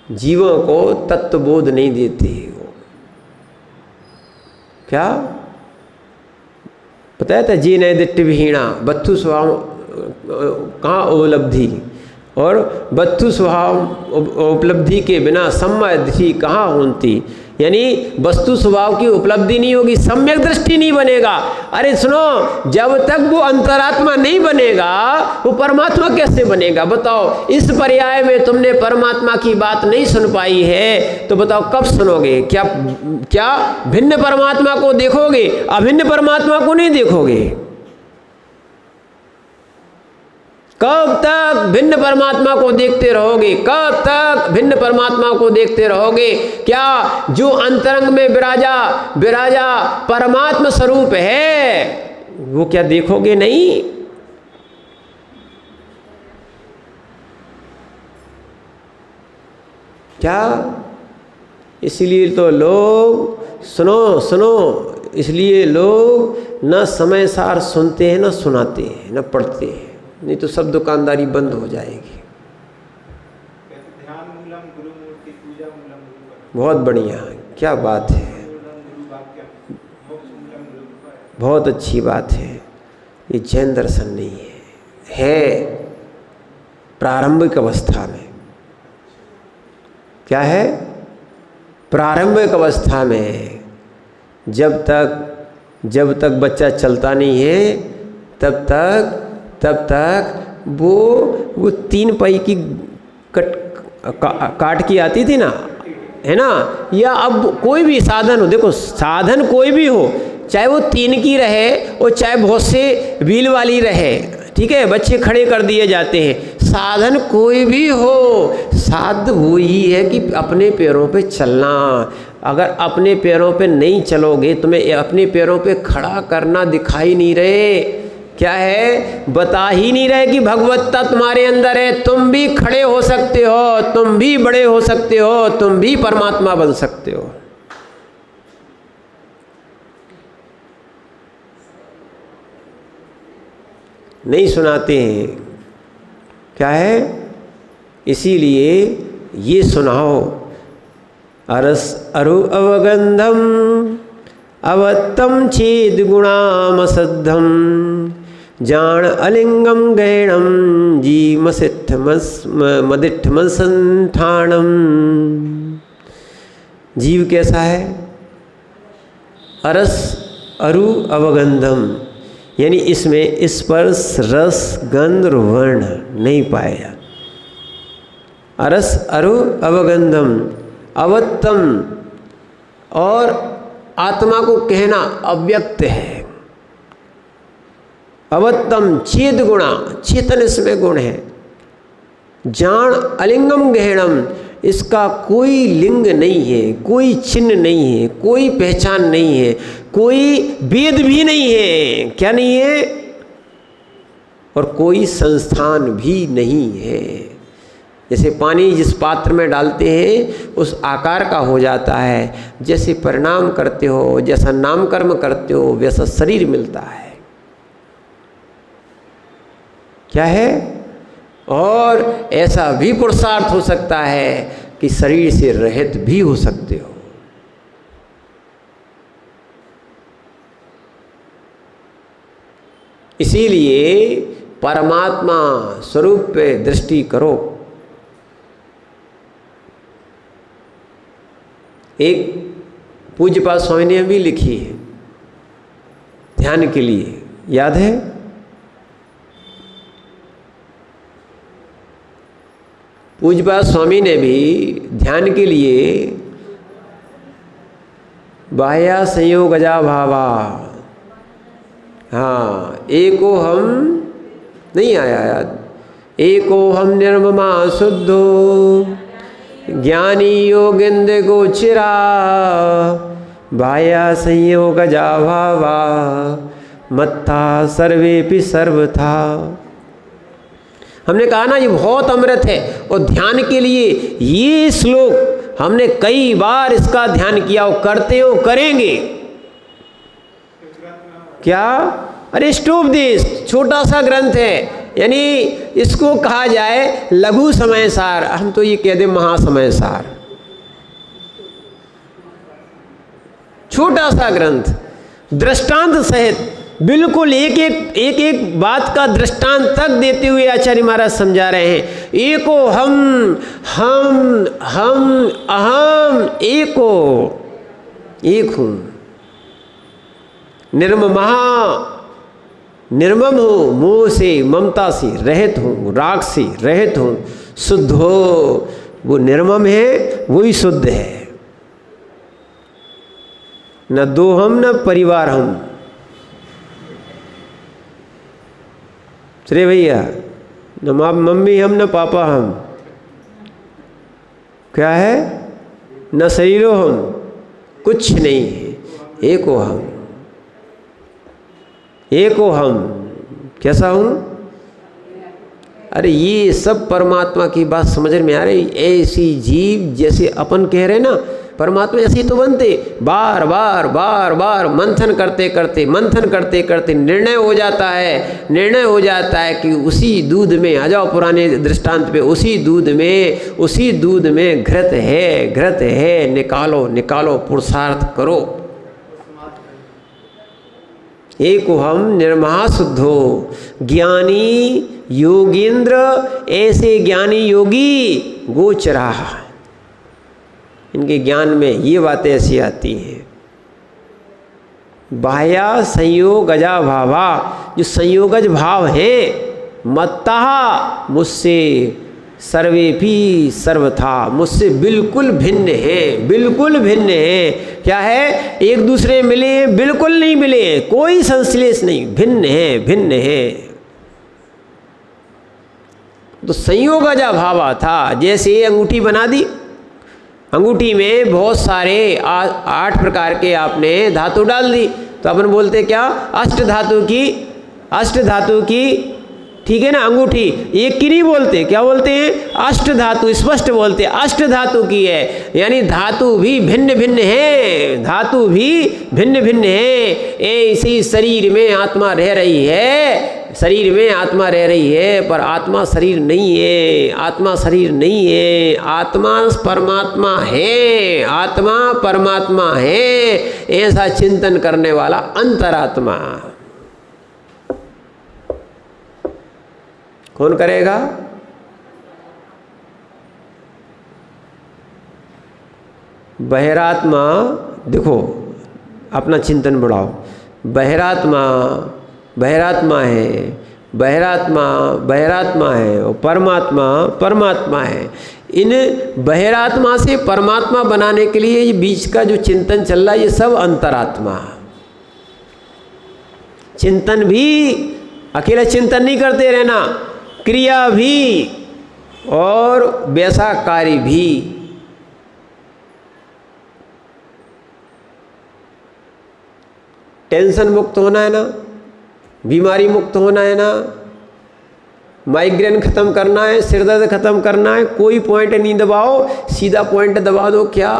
जीवों को तत्वबोध नहीं देते वो। क्या बताया था, जी नए दिट्ट विहीणा बत्थु स्वभाव कहाँ उपलब्धि, और बत्थु स्वभाव उपलब्धि के बिना सम्यक दृष्टि कहाँ होती, यानी वस्तु स्वभाव की उपलब्धि नहीं होगी, सम्यक दृष्टि नहीं बनेगा। अरे सुनो, जब तक वो अंतरात्मा नहीं बनेगा वो परमात्मा कैसे बनेगा बताओ। इस पर्याय में तुमने परमात्मा की बात नहीं सुन पाई है तो बताओ कब सुनोगे। क्या क्या भिन्न परमात्मा को देखोगे, अभिन्न परमात्मा को नहीं देखोगे। कब तक भिन्न परमात्मा को देखते रहोगे, कब तक भिन्न परमात्मा को देखते रहोगे। क्या जो अंतरंग में विराजा परमात्मा स्वरूप है वो क्या देखोगे नहीं। क्या इसलिए तो लोग सुनो, इसलिए लोग न समय सार सुनते हैं, न सुनाते हैं, न पढ़ते हैं, नहीं तो सब दुकानदारी बंद हो जाएगी। ध्यान मूलम गुरु मूर्ति पूजा मूलम गुरु। बहुत बढ़िया, क्या बात है, बहुत अच्छी बात है। ये जैन दर्शन नहीं है प्रारंभिक अवस्था में। क्या है प्रारंभिक अवस्था में, जब तक बच्चा चलता नहीं है तब तक वो 3 पई की काट की आती थी ना, है ना। या अब कोई भी साधन हो, देखो साधन कोई भी हो, चाहे वो 3 की रहे और चाहे बहुत से व्हील वाली रहे, ठीक है, बच्चे खड़े कर दिए जाते हैं। साधन कोई भी हो, साध वही है कि अपने पैरों पे चलना। अगर अपने पैरों पे नहीं चलोगे, तुम्हें अपने पैरों पे खड़ा करना दिखाई नहीं रहे, क्या है, बता ही नहीं रहे कि भगवत्ता तुम्हारे अंदर है। तुम भी खड़े हो सकते हो, तुम भी बड़े हो सकते हो, तुम भी परमात्मा बन सकते हो। नहीं सुनाते हैं, क्या है, इसीलिए ये सुनाओ। अरस अरु अवगंधम अवत्तम चेद गुणामसद्धम जान अलिंगम गैणम जी मदिठमसंठाणम। जीव कैसा है, अरस अरु अवगंधम, यानी इसमें स्पर्श रस गंध और वर्ण नहीं पाया। अरस अरु अवगंधम अवत्तम, और आत्मा को कहना अव्यक्त है। अवत्तम चेत गुणा, चेतन इसमें गुण है। जान अलिंगम गहणम, इसका कोई लिंग नहीं है, कोई चिन्ह नहीं है, कोई पहचान नहीं है, कोई वेद भी नहीं है। क्या नहीं है, और कोई संस्थान भी नहीं है। जैसे पानी जिस पात्र में डालते हैं उस आकार का हो जाता है, जैसे परिणाम करते हो, जैसा नाम कर्म करते हो, वैसा शरीर मिलता है। क्या है, और ऐसा भी पुरुषार्थ हो सकता है कि शरीर से रहित भी हो सकते हो। इसीलिए परमात्मा स्वरूप पे दृष्टि करो। एक पूज्यपाद स्वामी ने भी लिखी है ध्यान के लिए, याद है, पूज्यपाद स्वामी ने भी ध्यान के लिए बाह्या संयोगजा भावा, हाँ, एको हम नहीं आया याद, एको हम निर्ममा शुद्धो ज्ञानी योगेन्द्र गोचरा बाह्या संयोगजा भावा मत्था सर्वेपि सर्वथा। हमने कहा ना ये बहुत अमृत है, और ध्यान के लिए ये श्लोक हमने कई बार इसका ध्यान किया, और करते हो करेंगे। क्या? अरे स्टोपदेश छोटा सा ग्रंथ है, यानी इसको कहा जाए लघु समय सार, हम तो ये कह दें महासमय सार। छोटा सा ग्रंथ दृष्टांत सहित, बिल्कुल एक एक बात का दृष्टांत तक देते हुए आचार्य महाराज समझा रहे हैं। एको हम अहम एको, एक हूँ, निर्मम हूँ, मोह से ममता से रहित हूँ, राग से रहित हूँ, शुद्ध हो। वो निर्मम है, वही शुद्ध है। न दो हम न परिवार हम, श्री भैया, न मम्मी हम न पापा हम, क्या है? न शरीरो हम, कुछ नहीं है, एको हम, एको हम। कैसा हूँ? अरे ये सब परमात्मा की बात समझ में आ रही। ऐसी जीव जैसे अपन कह रहे ना, परमात्मा ऐसे ही तो बनते। बार बार बार बार मंथन करते करते निर्णय हो जाता है कि उसी दूध में, आ जाओ पुराने दृष्टांत पे, उसी दूध में घृत है, निकालो पुरुषार्थ करो। एको हम निर्महा शुद्धो ज्ञानी योगींद्र, ऐसे ज्ञानी योगी गोचरा, इनके ज्ञान में ये बातें ऐसी आती हैं। बाह्या संयोगजा भावा, जो संयोगज भाव है, मत्ता मुझसे सर्वेपि सर्वथा, मुझसे बिल्कुल भिन्न है। क्या है? एक दूसरे मिले, बिल्कुल नहीं मिले, कोई संश्लेष नहीं, भिन्न है। तो संयोगजा भावा था। जैसे अंगूठी बना दी, अंगूठी में बहुत सारे 8 प्रकार के आपने धातु डाल दी, तो अपन बोलते क्या? अष्ट धातु की, ठीक है ना। अंगूठी एक की नहीं बोलते, क्या बोलते हैं? अष्ट धातु, स्पष्ट बोलते हैं अष्ट धातु की है, यानी धातु भी भिन्न भिन्न है। ऐसी शरीर में आत्मा रह रही है, पर आत्मा शरीर नहीं है, आत्मा परमात्मा है, ऐसा चिंतन करने वाला अंतरात्मा कौन करेगा? बहिरात्मा, देखो अपना चिंतन बढ़ाओ। बहिरात्मा है और परमात्मा है। इन बहिरात्मा से परमात्मा बनाने के लिए ये बीच का जो चिंतन चल रहा है, ये सब अंतरात्मा। चिंतन भी अकेला चिंतन नहीं करते रहना, क्रिया भी और वैसा कार्य भी। टेंशन मुक्त होना है ना, बीमारी मुक्त होना है ना, माइग्रेन खत्म करना है, सिरदर्द खत्म करना है, कोई पॉइंट नहीं दबाओ, सीधा पॉइंट दबा दो। क्या?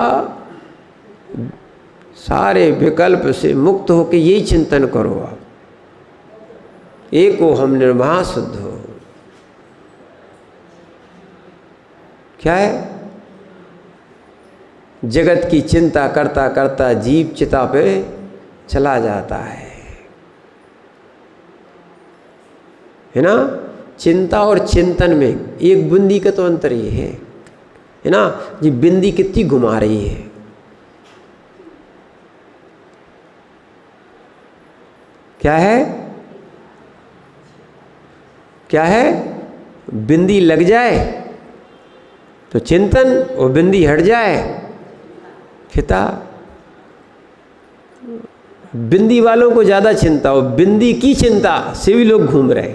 सारे विकल्प से मुक्त होकर यही चिंतन करो आप। एको हम निर्महा शुद्ध हो। क्या है? जगत की चिंता करता करता जीव चिता पे चला जाता है ना। चिंता और चिंतन में एक बूंदी का तो अंतर ये है ना। ये बिंदी कितनी घुमा रही है। क्या है? बिंदी लग जाए तो चिंतन वो बिंदी हट जाए, फिता बिंदी वालों को ज़्यादा चिंता हो, बिंदी की चिंता से भी लोग घूम रहे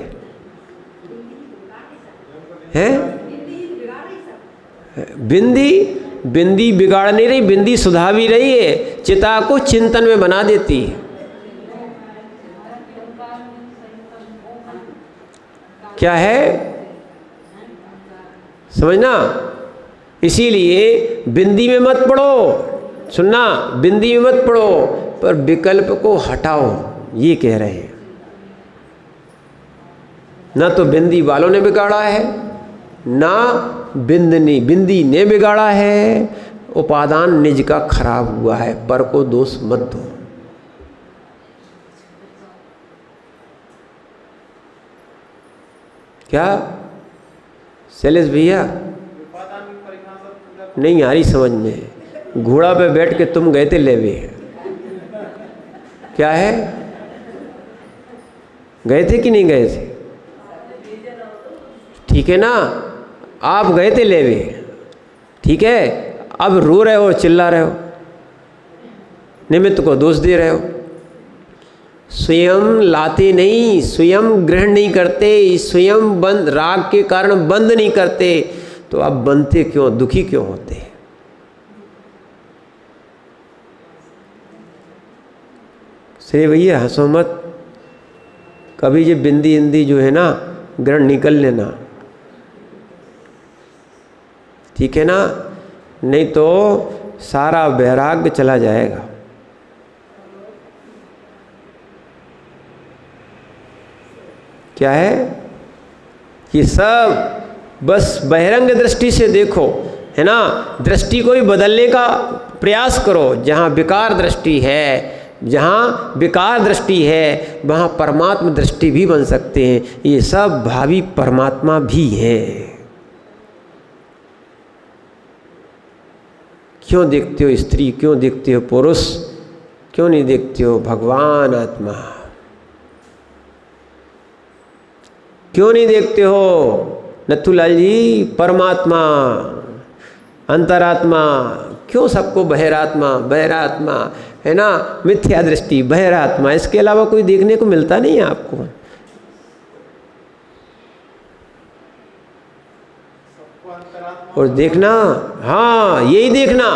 हैं। बिंदी बिगाड़ नहीं रही, बिंदी सुधार भी रही है, चिता को चिंतन में बना देती है। क्या है समझना। इसीलिए बिंदी में मत पड़ो, सुनना, बिंदी में मत पड़ो, पर विकल्प को हटाओ, ये कह रहे हैं। ना तो बिंदी वालों ने बिगाड़ा है, ना बिंदी ने बिगाड़ा है। उपादान निज का खराब हुआ है, पर को दोष मत दो। क्या शैलेश भैया नहीं आ रही समझ में। घोड़ा पे बैठ के तुम गए थे लेवे, क्या है, गए थे कि नहीं गए थे? ठीक है ना, आप गए थे लेवे, ठीक है। अब रो रहे हो, चिल्ला रहे हो, निमित्त को दोष दे रहे हो। स्वयं लाते नहीं, स्वयं ग्रहण नहीं करते, स्वयं बंद राग के कारण बंद नहीं करते, तो आप बनते क्यों, दुखी क्यों होते? श्री भैया हंसो मत, कभी ये बिंदी इंदी जो है ना ग्रहण निकल लेना, ठीक है ना, नहीं तो सारा वैराग्य चला जाएगा। क्या है कि सब बस बहिरंग दृष्टि से देखो, है ना, दृष्टि को भी बदलने का प्रयास करो। जहाँ विकार दृष्टि है, जहाँ विकार दृष्टि है, वहाँ परमात्मा दृष्टि भी बन सकते हैं। ये सब भावी परमात्मा भी हैं। क्यों देखते हो स्त्री, क्यों देखते हो पुरुष, क्यों नहीं देखते हो भगवान आत्मा? क्यों नहीं देखते हो नथुलाल जी परमात्मा, अंतरात्मा? क्यों सबको बहिरात्मा बहिरात्मा, है ना, मिथ्या दृष्टि बहिरात्मा, इसके अलावा कोई देखने को मिलता नहीं है आपको। और देखना, हाँ यही देखना।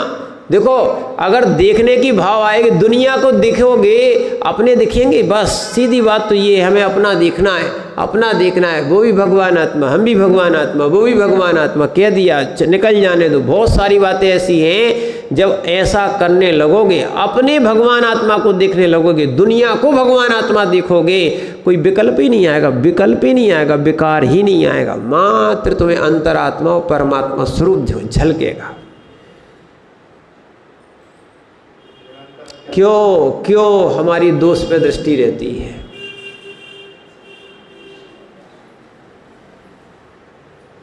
देखो अगर देखने की भाव आएगी, दुनिया को देखोगे, अपने दिखेंगे, बस सीधी बात तो ये, हमें अपना देखना है, अपना देखना है। वो भी भगवान आत्मा, हम भी भगवान आत्मा, वो भी भगवान आत्मा, कह दिया, निकल जाने दो। बहुत सारी बातें ऐसी हैं, जब ऐसा करने लगोगे, अपने भगवान आत्मा को देखने लगोगे, दुनिया को भगवान आत्मा देखोगे, कोई विकल्प ही नहीं आएगा, विकल्प ही नहीं आएगा, विकार ही नहीं आएगा। मात्र तुम्हें अंतरात्मा और परमात्मा स्वरूप झलकेगा। क्यों हमारी दोष पे दृष्टि रहती है?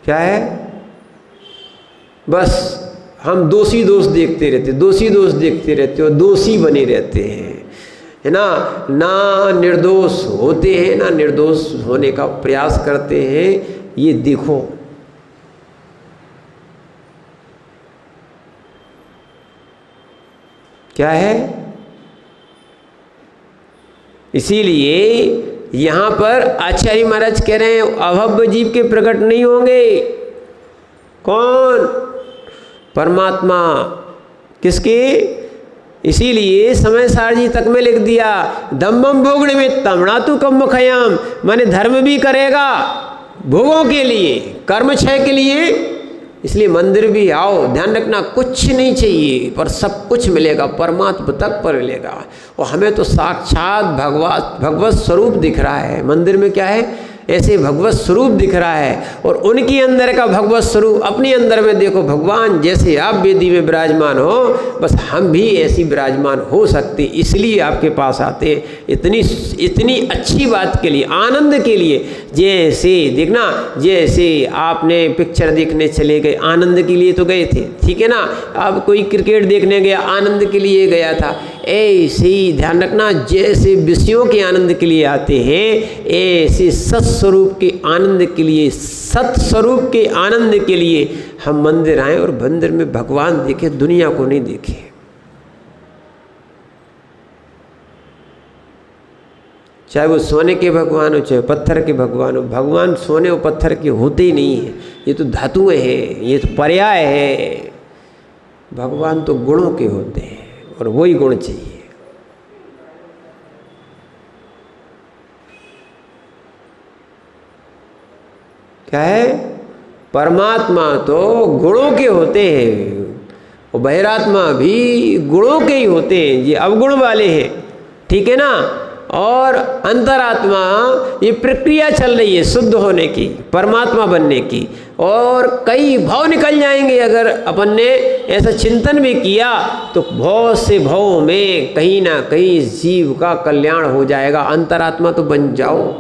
क्या है, बस हम दोषी दोष देखते रहते, दोषी दोष देखते रहते और दोषी बने रहते हैं, है ना। ना निर्दोष होते हैं, ना निर्दोष होने का प्रयास करते हैं। ये देखो, क्या है। इसीलिए यहाँ पर आचार्य महाराज कह रहे हैं अभव्य जीव के प्रकट नहीं होंगे। कौन? परमात्मा। किसके? इसीलिए समय सार जी तक में लिख दिया, धम्मम भोग निमित्तम नातु कम मुखयाम, माने धर्म भी करेगा भोगों के लिए, कर्म क्षय के लिए। इसलिए मंदिर भी आओ, ध्यान रखना कुछ नहीं चाहिए पर सब कुछ मिलेगा, परमात्मा तक पर मिलेगा। और हमें तो साक्षात भगवत स्वरूप दिख रहा है। मंदिर में क्या है, ऐसे भगवत स्वरूप दिख रहा है। और उनके अंदर का भगवत स्वरूप अपने अंदर में देखो। भगवान जैसे आप वेदी में विराजमान हो, बस हम भी ऐसी विराजमान हो सकते, इसलिए आपके पास आते। इतनी अच्छी बात के लिए, आनंद के लिए। जैसे देखना, जैसे आपने पिक्चर देखने चले गए, आनंद के लिए तो गए थे, ठीक है ना। अब कोई क्रिकेट देखने गया, आनंद के लिए गया था। ऐसे ही ध्यान रखना, जैसे विषयों के आनंद के लिए आते हैं, ऐसे सत्स्वरूप के आनंद के लिए, सत्स्वरूप के आनंद के लिए हम मंदिर आए और मंदिर में भगवान देखे, दुनिया को नहीं देखे। चाहे वो सोने के भगवान हो, चाहे पत्थर के भगवान हो, भगवान सोने और पत्थर के होते ही नहीं है। ये तो धातुएं हैं, ये तो पर्याय है। भगवान तो गुणों के होते हैं और वही गुण चाहिए। क्या है? परमात्मा तो गुणों के होते हैं और बहिरात्मा भी गुणों के ही होते हैं, ये अवगुण वाले हैं, ठीक है ना। और अंतरात्मा ये प्रक्रिया चल रही है शुद्ध होने की, परमात्मा बनने की, और कई भाव निकल जाएंगे। अगर अपन ने ऐसा चिंतन भी किया तो बहुत से भावों में कहीं ना कहीं जीव का कल्याण हो जाएगा। अंतरात्मा तो बन जाओ,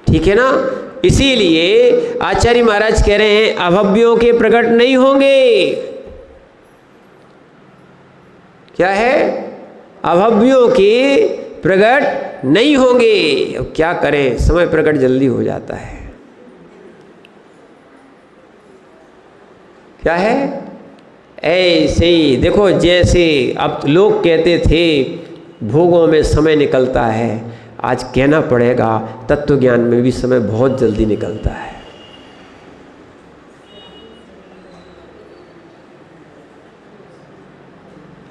ठीक है ना। इसीलिए आचार्य महाराज कह रहे हैं अभव्यों के प्रकट नहीं होंगे। क्या है? अभव्यों के प्रकट नहीं होंगे। अब क्या करें, समय प्रकट जल्दी हो जाता है। क्या है? ऐसे ही देखो, जैसे अब लोग कहते थे भोगों में समय निकलता है, आज कहना पड़ेगा तत्व ज्ञान में भी समय बहुत जल्दी निकलता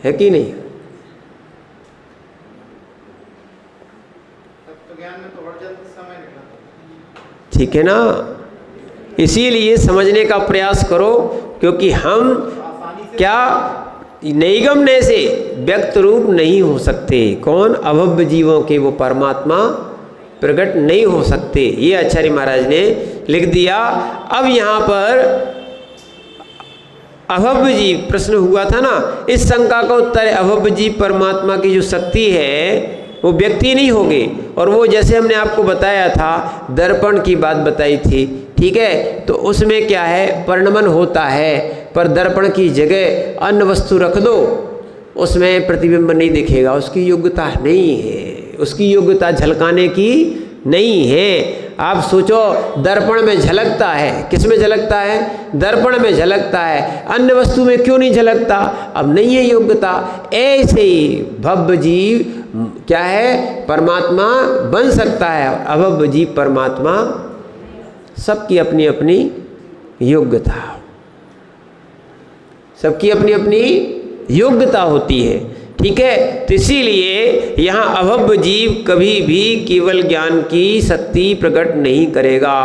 है कि नहीं? ठीक है ना। इसीलिए समझने का प्रयास करो, क्योंकि हम क्या नैगम्य से व्यक्त रूप नहीं हो सकते। कौन? अभव्य जीवों के वो परमात्मा प्रकट नहीं हो सकते। ये आचार्य महाराज ने लिख दिया। अब यहाँ पर अभव्य जीव प्रश्न हुआ था ना, इस शंका का उत्तर है अभव्य जीव परमात्मा की जो शक्ति है वो व्यक्ति नहीं होगी। और वो जैसे हमने आपको बताया था, दर्पण की बात बताई थी, ठीक है। तो उसमें क्या है, परिणमन होता है, पर दर्पण की जगह अन्य वस्तु रख दो, उसमें प्रतिबिंब नहीं दिखेगा। उसकी योग्यता नहीं है, उसकी योग्यता झलकाने की नहीं है। आप सोचो, दर्पण में झलकता है, किस में झलकता है? दर्पण में झलकता है, अन्य वस्तु में क्यों नहीं झलकता? अब नहीं है योग्यता। ऐसे ही भव्य जीव क्या है, परमात्मा बन सकता है। अभव्य जीव परमात्मा, सबकी अपनी अपनी योग्यता, सबकी अपनी अपनी योग्यता होती है, ठीक है। तो इसीलिए यहाँ अभव्य जीव कभी भी केवल ज्ञान की शक्ति प्रकट नहीं करेगा।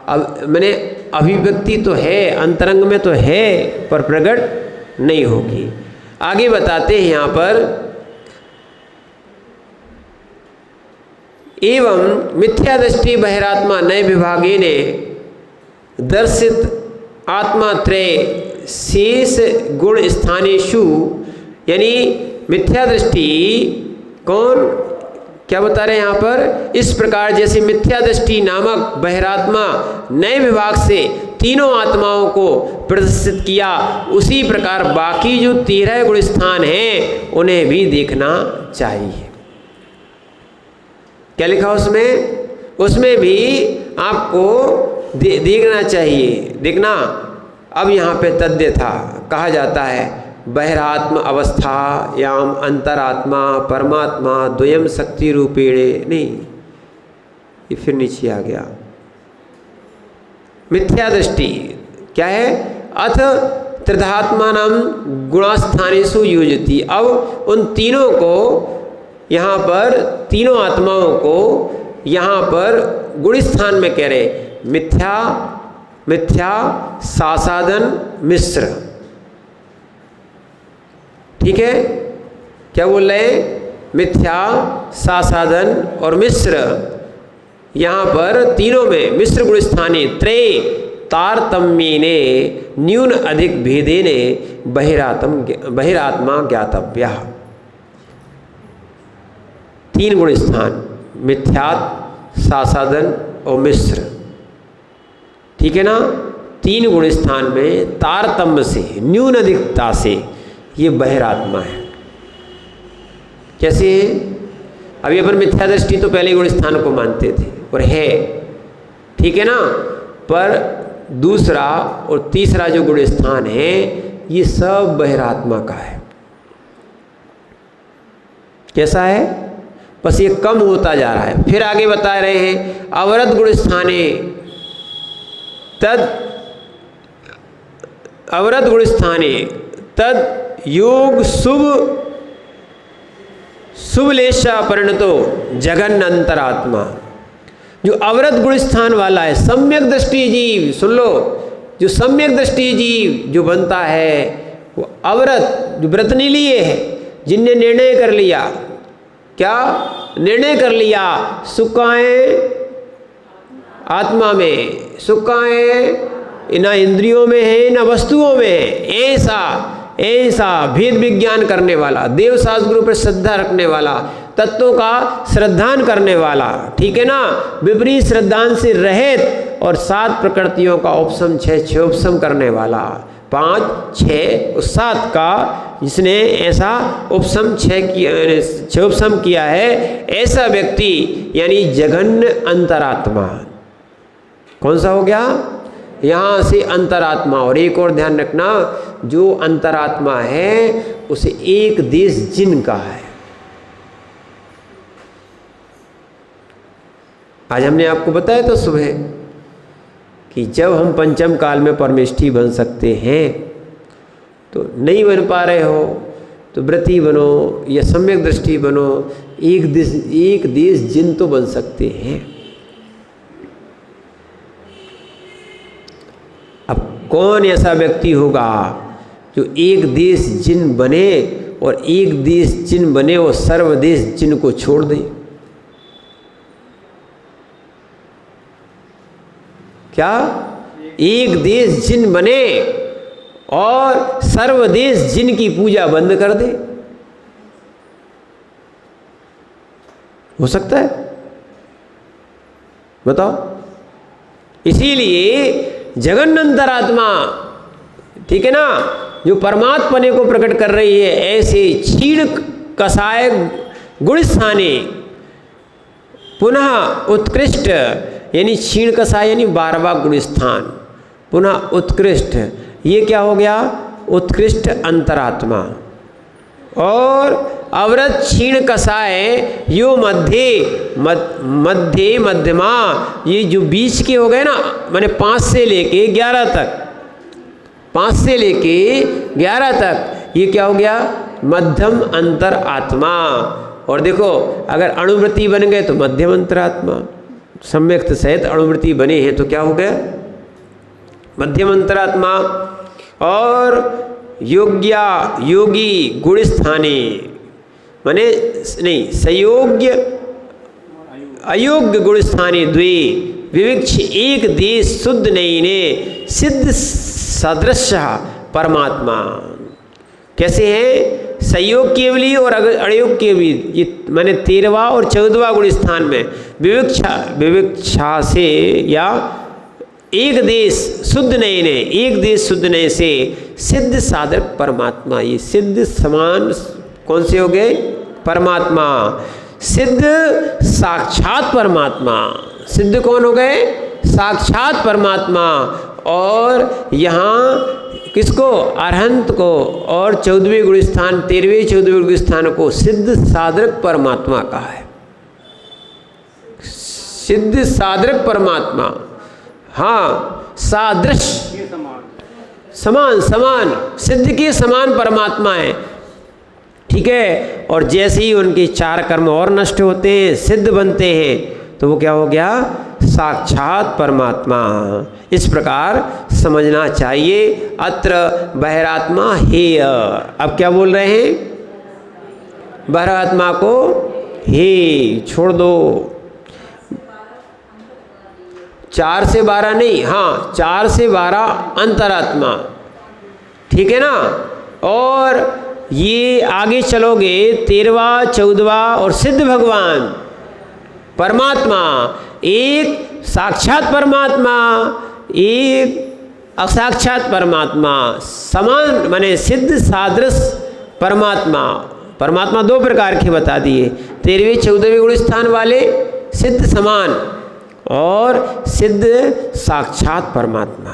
अब मैंने अभिव्यक्ति तो है, अंतरंग में तो है, पर प्रकट नहीं होगी। आगे बताते हैं यहाँ पर, एवं मिथ्या दृष्टि बहिरात्मा नए विभागे ने दर्शित आत्मात्रय शेष गुण स्थानेषु, यानी मिथ्या दृष्टि कौन, क्या बता रहे हैं यहाँ पर? इस प्रकार जैसे मिथ्या दृष्टि नामक बहिरात्मा नए विभाग से तीनों आत्माओं को प्रदर्शित किया, उसी प्रकार बाकी जो 13 गुण स्थान हैं उन्हें भी देखना चाहिए। क्या लिखा उसमें? उसमें भी आपको देखना चाहिए। देखना, अब यहाँ पे तद्य था, कहा जाता है बहिरात्म अवस्था याम अंतरात्मा परमात्मा द्वयम शक्ति रूपेणे, नहीं, ये फिर नीचे आ गया। मिथ्या दृष्टि क्या है? अथ त्रिधात्मानां गुणास्थानेषु युज्यति। अब उन तीनों को यहाँ पर, तीनों आत्माओं को यहाँ पर गुण स्थान में कह रहे, मिथ्या, मिथ्या, सासादन, मिश्र, ठीक है। क्या बोल रहे? मिथ्या, सासादन और मिश्र। यहाँ पर तीनों में मिश्र गुण स्थाने त्रय तारतम्येने न्यून अधिक भेदेने बहिरात्मा ज्ञातव्या। 3 गुण स्थान, मिथ्या, सासादन और मिश्र, ठीक है ना। 3 गुण स्थान में तारतम्य से, न्यून अधिकता से ये बहिरात्मा है। कैसे? अभी अपन मिथ्या दृष्टि तो पहले गुण स्थान को मानते थे और है, ठीक है ना, पर दूसरा और तीसरा जो गुण स्थान है ये सब बहिरात्मा का है। कैसा है? बस ये कम होता जा रहा है। फिर आगे बता रहे हैं अवरत गुण स्थाने तद, अवरत गुण स्थाने तद योग शुभलेशा परिणतो जगन अंतरात्मा। जो अवरत गुण स्थान वाला है, सम्यक दृष्टि जीव, सुन लो, जो सम्यक दृष्टि जीव जो बनता है वो अवरत, जो व्रत नहीं लिए है, जिनने निर्णय कर लिया, क्या निर्णय कर लिया, सुखाएं आत्मा में, सुखाएं ना इंद्रियों में है ना वस्तुओं में है, ऐसा भेद विज्ञान करने वाला, देव शास्त्र गुरु पर श्रद्धा रखने वाला, तत्वों का श्रद्धान करने वाला, ठीक है ना, विपरीत श्रद्धान से रहित और 7 प्रकृतियों का उपशम 6 उपशम करने वाला, 5 6 और 7 का जिसने ऐसा उपशम 6 उपशम किया है, ऐसा व्यक्ति यानी जघन्य अंतरात्मा। कौन सा हो गया? यहाँ से अंतरात्मा। और एक और ध्यान रखना, जो अंतरात्मा है उसे एक देश जिन का है। आज हमने आपको बताया तो सुबह कि जब हम पंचम काल में परमेष्ठी बन सकते हैं, तो नहीं बन पा रहे हो तो व्रती बनो या सम्यक दृष्टि बनो, एक देश जिन तो बन सकते हैं। अब कौन ऐसा व्यक्ति होगा जो एक देश जिन बने, और एक देश जिन बने और सर्वदेश जिन को छोड़ दे? क्या? एक देश जिन बने और सर्वदेश जिन की पूजा बंद कर दे? हो सकता है? बताओ। इसीलिए जगन अंतरात्मा, ठीक है ना, जो परमात्मने को प्रकट कर रही है, ऐसे क्षीण कसाय गुण स्थाने पुनः उत्कृष्ट, यानी क्षीण कसाय यानी 12वां गुण स्थान, पुनः उत्कृष्ट, ये क्या हो गया? उत्कृष्ट अंतरात्मा। और अवरत क्षीण कसाय यो मध्यमा, ये जो बीच के हो गए ना, माने 5 से लेके 11 तक, 5 से लेके 11 तक, ये क्या हो गया? मध्यम अंतर आत्मा। और देखो, अगर अणुवृत्ति बन गए तो मध्यम अंतरात्मा, सम्यक्त सहित अणुवृत्ति बने हैं तो क्या हो गया? मध्यम अंतरात्मा। और योगी गुण स्थाने, माने नहीं, संयोग्य अयोग्य गुण स्थाने द्वे विविक्ष एक देश शुद्ध नहीं ने सिद्ध सदृश परमात्मा। कैसे है? संयोग केवली और अयोग केवली, ये माने 13वां और 14वां गुण स्थान में विविक्षा से या एक देश शुद्ध नहीं ने, एक देश शुद्ध नहीं से सिद्ध साधक परमात्मा। ये सिद्ध समान कौन से हो गए? परमात्मा। सिद्ध साक्षात परमात्मा। सिद्ध कौन हो गए? साक्षात परमात्मा। और यहाँ किसको? अरहंत को। और 14वें गुण स्थान, 13वें 14वें गुण स्थान को सिद्ध साधक परमात्मा का है। सिद्ध साधक परमात्मा, हाँ, सादृश, समान, सिद्ध के समान परमात्मा है, ठीक है। और जैसे ही उनके 4 कर्म और नष्ट होते हैं, सिद्ध बनते हैं, तो वो क्या हो गया? साक्षात परमात्मा। इस प्रकार समझना चाहिए। अत्र बहिरात्मा हेय। अब क्या बोल रहे हैं? बहिरात्मा को हे छोड़ दो। 4 से 12 नहीं, हाँ, 4 से 12 अंतरात्मा, ठीक है ना। और ये आगे चलोगे 13वां 14वां और सिद्ध भगवान परमात्मा, एक साक्षात परमात्मा, एक असाक्षात परमात्मा, समान माने सिद्ध सादृश परमात्मा। परमात्मा दो प्रकार के बता दिए, 13वें 14वें गुण स्थान वाले सिद्ध समान और सिद्ध साक्षात परमात्मा।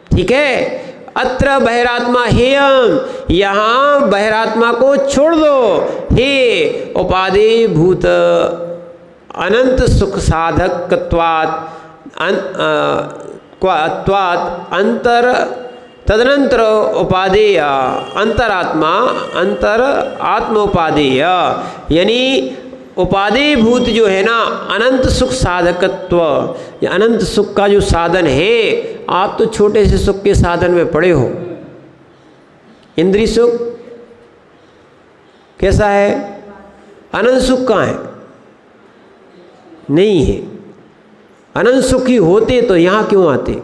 ठीक है। अत्र बहिरात्मा हेयम, यहाँ बहिरात्मा को छोड़ दो। हे उपाधि भूत अनंत सुख साधकत्वात् अंतर तदनंतर उपादेय अंतरात्मा अंतर आत्मोपादेय, यानी उपादेय भूत जो है ना अनंत सुख साधकत्व, अनंत सुख का जो साधन है। आप तो छोटे से सुख के साधन में पड़े हो। इंद्रिय सुख कैसा है? अनंत सुख कहाँ है? नहीं है। अनंत सुखी होते तो यहाँ क्यों आते?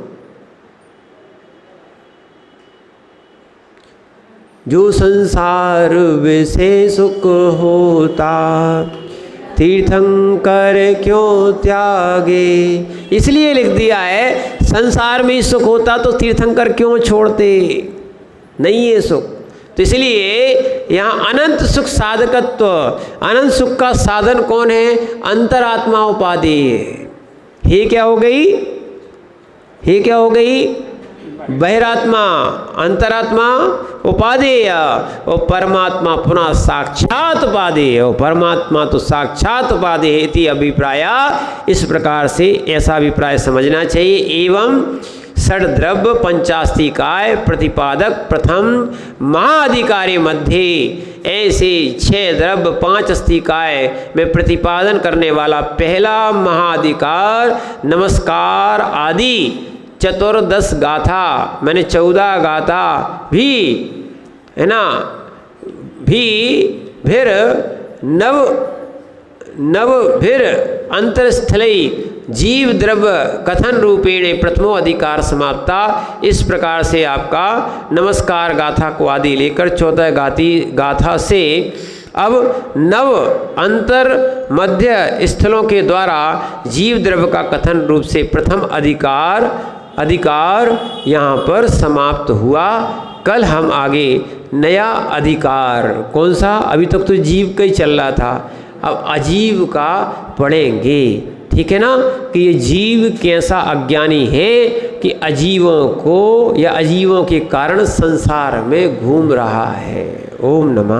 जो संसार विषय सुख होता तीर्थंकर क्यों त्यागे, इसलिए लिख दिया है संसार में सुख होता तो तीर्थंकर क्यों छोड़ते, नहीं है सुख। तो इसलिए यहाँ अनंत सुख साधकत्व, अनंत सुख का साधन कौन है? अंतरात्मा उपाधि। हे क्या हो गई? हे क्या हो गई? बहिरात्मा, अंतरात्मा उपादेय और परमात्मा पुनः साक्षात उपादेय। और परमात्मा तो साक्षात उपादेय इति अभिप्राय। इस प्रकार से ऐसा अभिप्राय समझना चाहिए। एवं षड द्रव्य पंचास्तिकाय प्रतिपादक प्रथम महाधिकारी मध्य, ऐसे 6 द्रव्य 5 अस्तिकाय में प्रतिपादन करने वाला पहला महाधिकार नमस्कार आदि चतुर्दश गाथा, मैंने 14 गाथा भी है ना, भी फिर नव फिर अंतरस्थलई जीव द्रव्य कथन रूपेण प्रथमो अधिकार समाप्ता। इस प्रकार से आपका नमस्कार गाथा को आदि लेकर 14 गाथा से अब नव अंतर मध्य स्थलों के द्वारा जीव द्रव्य का कथन रूप से प्रथम अधिकार यहाँ पर समाप्त हुआ। कल हम आगे नया अधिकार कौन सा, अभी तक तो जीव का ही चल रहा था, अब अजीव का पढ़ेंगे। ठीक है ना, कि ये जीव कैसा अज्ञानी है कि अजीवों को या अजीवों के कारण संसार में घूम रहा है। ओम नमः।